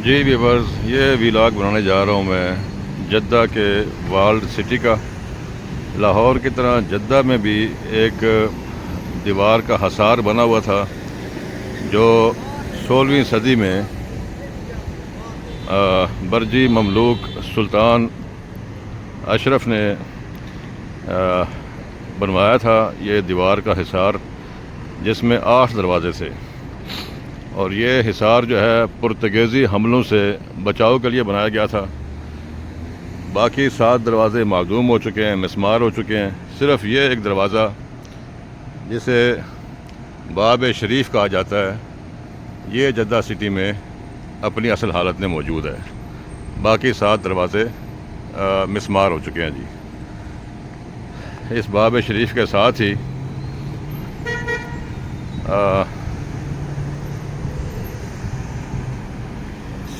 جی viewers, یہ vlog بنانے جا رہا ہوں میں جدہ کے والڈ سٹی کا۔ لاہور کی طرح جدہ میں بھی ایک دیوار کا حصار بنا ہوا تھا جو 16ویں صدی میں برجی مملوک سلطان اشرف نے بنوایا تھا۔ یہ دیوار کا حصار جس میں 8 دروازے تھے، اور یہ حصار جو ہے پرتگیزی حملوں سے بچاؤ کے لیے بنایا گیا تھا۔ باقی 7 دروازے معدوم ہو چکے ہیں، مسمار ہو چکے ہیں۔ صرف یہ ایک دروازہ جسے باب شریف کہا جاتا ہے، یہ جدہ سٹی میں اپنی اصل حالت میں موجود ہے۔ باقی 7 دروازے مسمار ہو چکے ہیں جی۔ اس باب شریف کے ساتھ ہی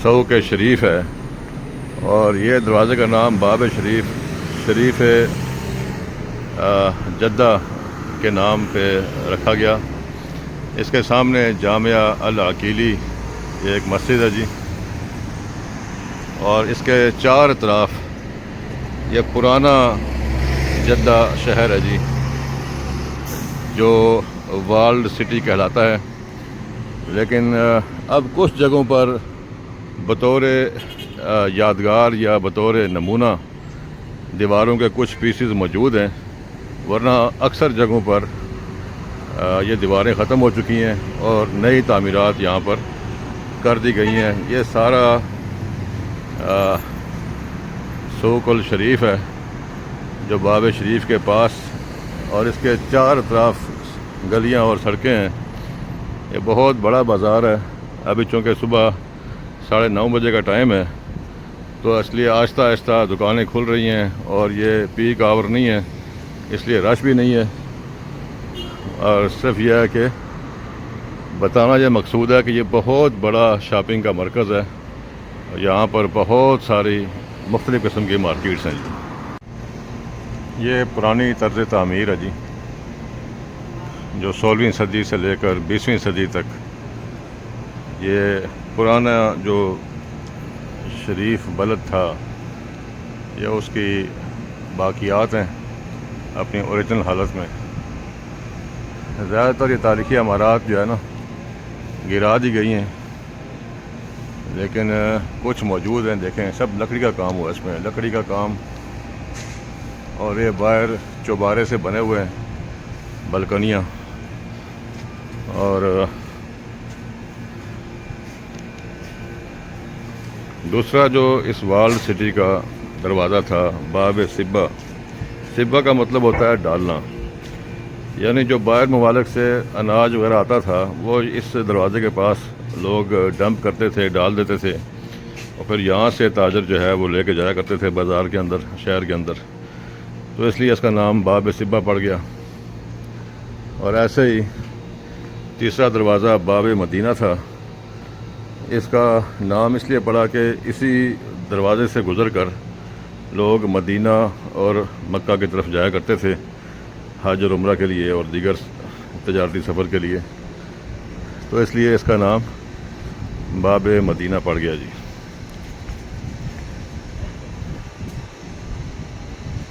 سوق شریف ہے، اور یہ دروازے کا نام باب شریف جدہ کے نام پہ رکھا گیا۔ اس کے سامنے جامعہ العقیلی ایک مسجد ہے جی، اور اس کے 4 اطراف یہ پرانا جدہ شہر ہے جی، جو والڈ سٹی کہلاتا ہے۔ لیکن اب کچھ جگہوں پر بطور یادگار یا بطور نمونہ دیواروں کے کچھ پیسز موجود ہیں، ورنہ اکثر جگہوں پر یہ دیواریں ختم ہو چکی ہیں اور نئی تعمیرات یہاں پر کر دی گئی ہیں۔ یہ سارا سوق الشریف ہے جو باب شریف کے پاس، اور اس کے 4 اطراف گلیاں اور سڑکیں ہیں۔ یہ بہت بڑا بازار ہے۔ ابھی چونکہ صبح 9:30 بجے کا ٹائم ہے، تو اس لیے آہستہ آہستہ دکانیں کھل رہی ہیں، اور یہ پیک آور نہیں ہے، اس لیے رش بھی نہیں ہے۔ اور صرف یہ ہے کہ بتانا یہ مقصود ہے کہ یہ بہت بڑا شاپنگ کا مرکز ہے، اور یہاں پر بہت ساری مختلف قسم کی مارکیٹس ہیں جی۔ یہ پرانی طرز تعمیر ہے جی، جو 16ویں صدی سے لے کر 20ویں صدی تک یہ پرانا جو شریف بلد تھا، یہ اس کی باقیات ہیں اپنی اوریجنل حالت میں۔ زیادہ تر یہ تاریخی عمارات جو ہے نا گرا دی گئی ہیں، لیکن کچھ موجود ہیں۔ دیکھیں، سب لکڑی کا کام ہوا، اس میں لکڑی کا کام، اور یہ باہر چوبارے سے بنے ہوئے ہیں بلکنیاں۔ اور دوسرا جو اس والڈ سٹی کا دروازہ تھا، باب سبا کا مطلب ہوتا ہے ڈالنا، یعنی جو باہر ممالک سے اناج وغیرہ آتا تھا وہ اس دروازے کے پاس لوگ ڈمپ کرتے تھے، ڈال دیتے تھے، اور پھر یہاں سے تاجر جو ہے وہ لے کے جایا کرتے تھے بازار کے اندر، شہر کے اندر، تو اس لیے اس کا نام باب سبا پڑ گیا۔ اور ایسے ہی تیسرا دروازہ باب مدینہ تھا۔ اس کا نام اس لیے پڑا کہ اسی دروازے سے گزر کر لوگ مدینہ اور مکہ کی طرف جایا کرتے تھے حج اور عمرہ کے لیے اور دیگر تجارتی سفر کے لیے، تو اس لیے اس کا نام باب مدینہ پڑ گیا جی۔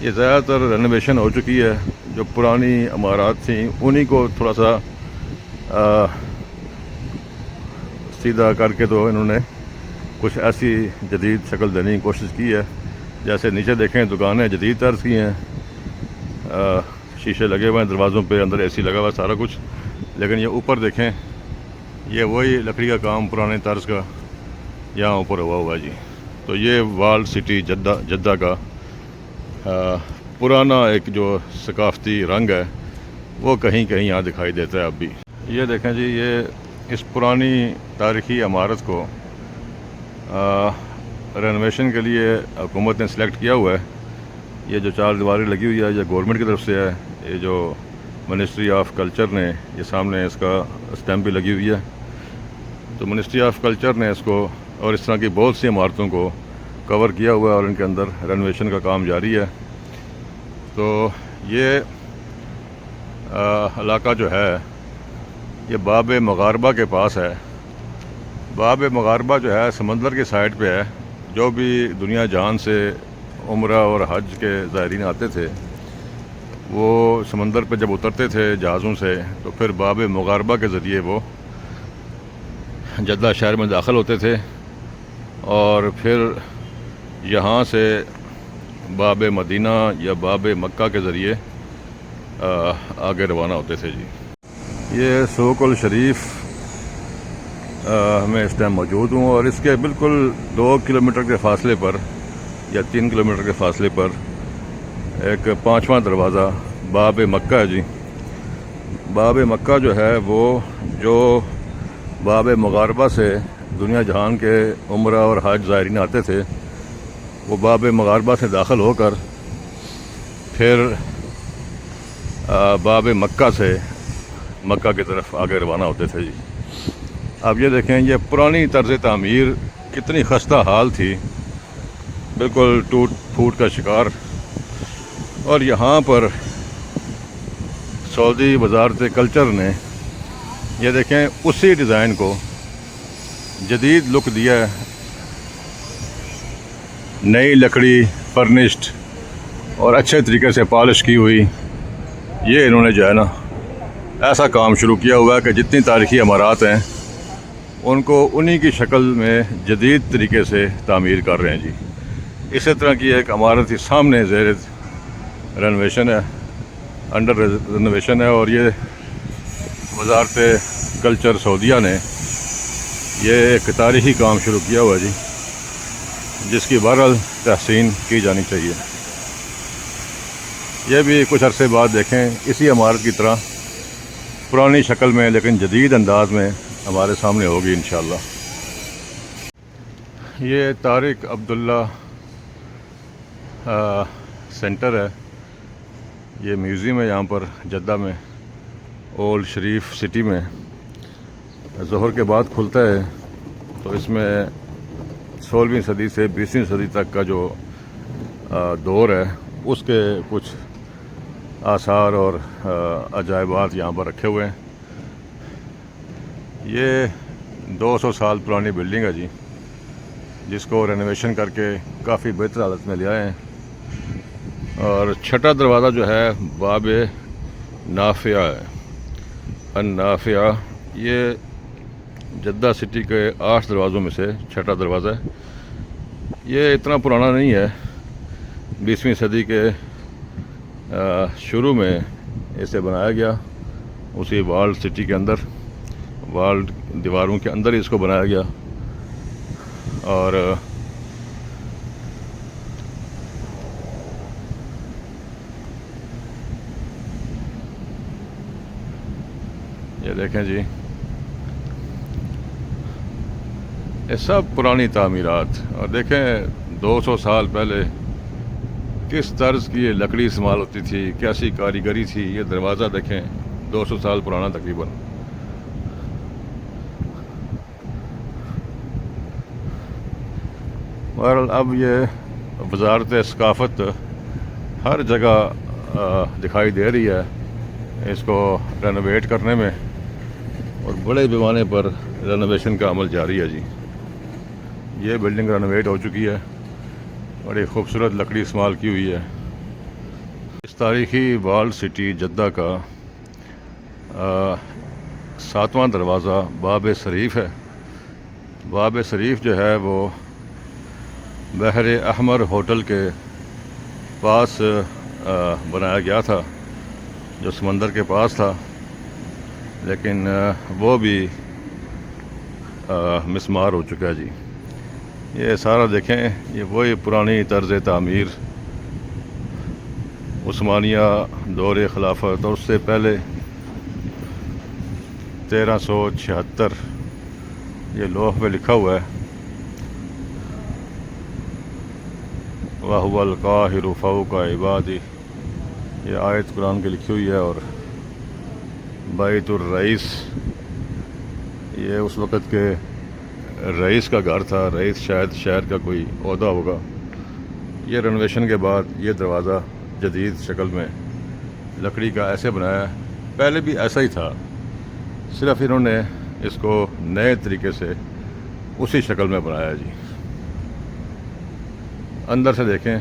یہ زیادہ تر رینوویشن ہو چکی ہے۔ جو پرانی عمارات تھیں انہی کو تھوڑا سا سیدھا کر کے تو انہوں نے کچھ ایسی جدید شکل دینے کی کوشش کی ہے۔ جیسے نیچے دیکھیں، دکانیں جدید طرز کی ہیں، شیشے لگے ہوئے ہیں دروازوں پہ، اندر اے سی لگا ہوا ہے، سارا کچھ۔ لیکن یہ اوپر دیکھیں، یہ وہی لکڑی کا کام پرانے طرز کا یہاں اوپر ہوا ہے جی۔ تو یہ والڈ سٹی جدہ کا پرانا ایک جو ثقافتی رنگ ہے وہ کہیں کہیں یہاں دکھائی دیتا ہے اب بھی۔ یہ دیکھیں جی، یہ اس پرانی تاریخی عمارت کو رینوویشن کے لیے حکومت نے سلیکٹ کیا ہوا ہے۔ یہ جو 4 دیواریں لگی ہوئی ہے، یہ گورنمنٹ کی طرف سے ہے۔ یہ جو منسٹری آف کلچر نے، یہ سامنے اس کا اسٹیمپ بھی لگی ہوئی ہے، تو منسٹری آف کلچر نے اس کو اور اس طرح کی بہت سی عمارتوں کو کور کیا ہوا ہے، اور ان کے اندر رینوویشن کا کام جاری ہے۔ تو یہ علاقہ جو ہے یہ باب مغاربہ کے پاس ہے، باب مغاربہ جو ہے سمندر کے سائڈ پہ ہے. جو بھی دنیا جہان سے عمرہ اور حج کے زائرین آتے تھے وہ سمندر پہ جب اترتے تھے جہازوں سے تو پھر باب مغاربہ کے ذریعے وہ جدہ شہر میں داخل ہوتے تھے اور پھر یہاں سے باب مدینہ یا باب مکہ کے ذریعے آگے روانہ ہوتے تھے جی. یہ سوق الشریف میں اس ٹائم موجود ہوں اور اس کے بالکل 2 کلومیٹر کے فاصلے پر یا 3 کلومیٹر کے فاصلے پر ایک 5واں دروازہ باب مکہ ہے جی. باب مکہ جو ہے وہ جو باب مغاربہ سے دنیا جہان کے عمرہ اور حج زائرین آتے تھے وہ باب مغاربہ سے داخل ہو کر پھر باب مکہ سے مکہ کی طرف آگے روانہ ہوتے تھے جی. اب یہ دیکھیں یہ پرانی طرز تعمیر کتنی خستہ حال تھی, بالکل ٹوٹ پھوٹ کا شکار. اور یہاں پر سعودی وزارت کلچر نے یہ دیکھیں اسی ڈیزائن کو جدید لک دیا ہے, نئی لکڑی فرنشڈ اور اچھے طریقے سے پالش کی ہوئی. یہ انہوں نے جو ہے نا ایسا کام شروع کیا ہوا ہے کہ جتنی تاریخی عمارات ہیں ان کو انہی کی شکل میں جدید طریقے سے تعمیر کر رہے ہیں جی. اسی طرح کی ایک عمارت ہی سامنے زیر رینویشن ہے, انڈر رینویشن ہے, اور یہ وزارت کلچر سعودیہ نے یہ ایک تاریخی کام شروع کیا ہوا جی جس کی بہرحال تحسین کی جانی چاہیے. یہ بھی کچھ عرصے بعد دیکھیں اسی عمارت کی طرح پرانی شکل میں لیکن جدید انداز میں ہمارے سامنے ہوگی انشاءاللہ. یہ طارق عبداللہ سینٹر ہے, یہ میوزیم ہے یہاں پر جدہ میں اولڈ شریف سٹی میں. ظہر کے بعد کھلتا ہے تو اس میں 16ویں صدی سے 20ویں صدی تک کا جو دور ہے اس کے کچھ آثار اور عجائبات یہاں پر رکھے ہوئے ہیں. یہ 200 سال پرانی بلڈنگ ہے جی جس کو رینویشن کر کے کافی بہتر حالت میں لے آئے ہیں. اور چھٹا دروازہ جو ہے باب نافعہ ہے, النافعہ. یہ جدہ سٹی کے 8 دروازوں میں سے چھٹا دروازہ ہے. یہ اتنا پرانا نہیں ہے, 20ویں صدی کے شروع میں اسے بنایا گیا, اسی والڈ سٹی کے اندر, والڈ دیواروں کے اندر ہی اس کو بنایا گیا. اور یہ دیکھیں جی یہ سب پرانی تعمیرات, اور دیکھیں 200 سال پہلے کس طرز کی یہ لکڑی استعمال ہوتی تھی, کیسی کاریگری تھی. یہ دروازہ دیکھیں 200 سال پرانا تقریباً. بہرحال اب یہ وزارت ثقافت ہر جگہ دکھائی دے رہی ہے اس کو رینوویٹ کرنے میں, اور بڑے پیمانے پر رینوویشن کا عمل جاری ہے جی. یہ بلڈنگ رینوویٹ ہو چکی ہے, بڑی خوبصورت لکڑی استعمال کی ہوئی ہے. اس تاریخی والڈ سٹی جدہ کا 7واں دروازہ باب شریف ہے. باب شریف جو ہے وہ بحر احمر ہوٹل کے پاس بنایا گیا تھا, جو سمندر کے پاس تھا, لیکن وہ بھی مسمار ہو چکا ہے جی. یہ سارا دیکھیں یہ وہی پرانی طرز تعمیر عثمانیہ دور خلافت, اور اس سے پہلے 1376 یہ لوح پہ لکھا ہوا ہے وَهُوَ الْقَاهِرُ فَوْقَ عِبَادِهِ. یہ آیت قرآن کی لکھی ہوئی ہے. اور بیت الرئیس یہ اس وقت کے رئیس کا گھر تھا, رئیس شاید شہر کا کوئی عہدہ ہوگا. یہ رینوویشن کے بعد یہ دروازہ جدید شکل میں لکڑی کا ایسے بنایا ہے. پہلے بھی ایسا ہی تھا, صرف انہوں نے اس کو نئے طریقے سے اسی شکل میں بنایا جی. اندر سے دیکھیں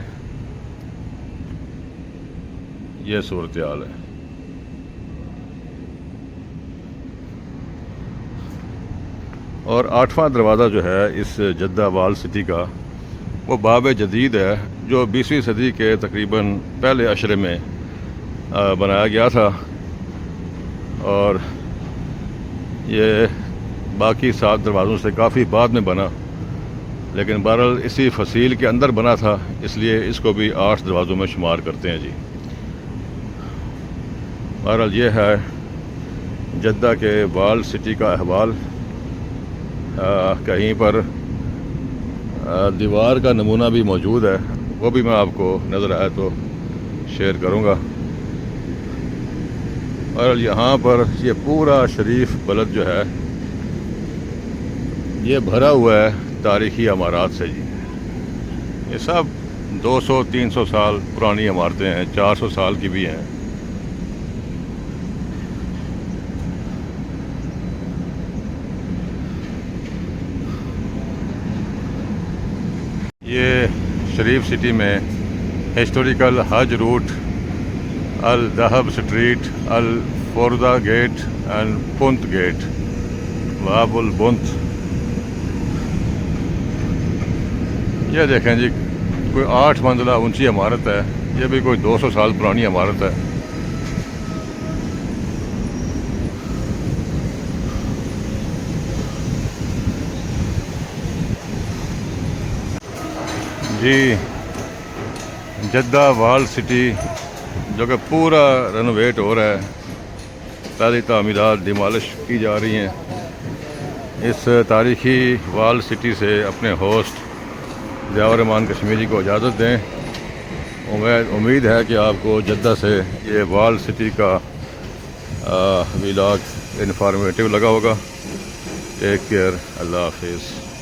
یہ صورتحال ہے. اور 8واں دروازہ جو ہے اس جدہ وال سٹی کا وہ باب جدید ہے جو 20ویں صدی کے تقریباً پہلے عشرے میں بنایا گیا تھا، اور یہ باقی 7 دروازوں سے کافی بعد میں بنا، لیکن بہرحال اسی فصیل کے اندر بنا تھا، اس لیے اس کو بھی 8 دروازوں میں شمار کرتے ہیں جی. بہرحال یہ ہے جدہ کے وال سٹی کا احوال. کہیں پر دیوار کا نمونہ بھی موجود ہے، وہ بھی میں آپ کو نظر آئے تو شیئر کروں گا. اور یہاں پر یہ پورا شریف بلد جو ہے یہ بھرا ہوا ہے تاریخی عمارات سے جی. یہ سب 200-300 سال پرانی عمارتیں ہیں، 400 سال کی بھی ہیں. یہ شریف سٹی میں ہسٹوریکل حج روٹ، الذهب اسٹریٹ، الفوردہ گیٹ اینڈ پنت گیٹ، باب البنت. یہ دیکھیں جی کوئی 8 منزلہ اونچی عمارت ہے، یہ بھی کوئی 200 سال پرانی عمارت ہے. جی جدہ وال سٹی جو کہ پورا رینوویٹ ہو رہا ہے، پہلی تعمیرات ڈیمالش کی جا رہی ہیں. اس تاریخی وال سٹی سے اپنے ہوسٹ ضیاء الرحمان کشمیری کو اجازت دیں. امید ہے کہ آپ کو جدہ سے یہ وال سٹی کا ویلاگ انفارمیٹیو لگا ہوگا. ٹیک کیئر، اللہ حافظ.